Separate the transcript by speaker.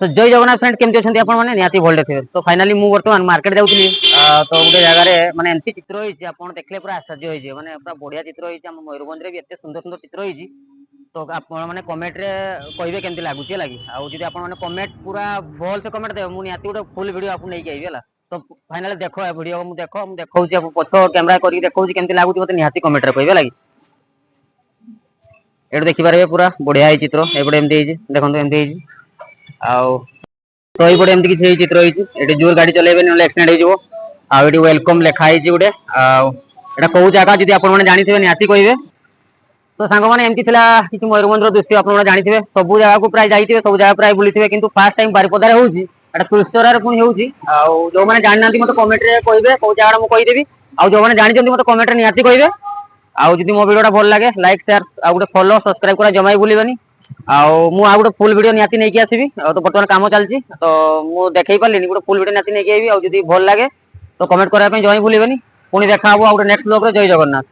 Speaker 1: तो जय जगन्नाथ फ्रेंड केमती अच्छा आप निहाती भल्टे थे। तो फाइनाली मुझे बर्तमान मार्केट जाऊँगी तो गोटे जगह माने एमती चित्र होती आप देखले पूरा आश्चर्य होइए माने पूरा बढ़िया चित्र होती मयूरभंज भी एत सुंदर सुंदर चित्र होती। तो आप मैंने कमेंट रे कहे केमती लगुच लगी आदि आप कमेंट पूरा भल से कमेंट देव मुझे निहाती गोटे फुल वीडियो आपको नहीं आइबी है। तो फाइनाली देख वीडियो मुझे देखा पछ कैमेरा कर देखा केमती लगुच मत निहाती कमेंट रे कहे लगी। ये देखिपारे पूरा बढ़िया चित्र एपटे एमती देखो एमती तो ये एमती किसी चित्र होती जोर गाड़ी चलेबे ना एक्सीडेंट हो आउट वेलकम लिखाई गोटे आटा कौ जगह जी आप जानते निहाती कहे। तो सांग मैंने एमती किसी मयूरभंज दृश्य आप जानते सब जगह को प्राय जाइए सब जगह प्राय बुली थे कि फास्ट टाइम बारिपदार होगी तुलसीचरा पुणी होगी जो मैंने जाना मत कमेंट रे कहे कौ जगह मुझे कहीदेवी आउ जो मैंने जानते मत कमेंट रे निहाती कहे। आउ जब मो वीडियो भल लगे लाइक शेयर आउ गोटे फॉलो सब्सक्राइब करा जमा भूलनी। आउ गोटे फुल वीडियो निहाती नहीं आसबि तो बर्तमान काम चलती तो मुझे देखई पार्ली गोटे फुल वीडियो निहाती नहीं आइबी। आउ जब भल लगे तो कमेंट करने जमा भूलनी। पुणी देखा गोटे नेक्स्ट ब्लॉग रे जय जगन्नाथ।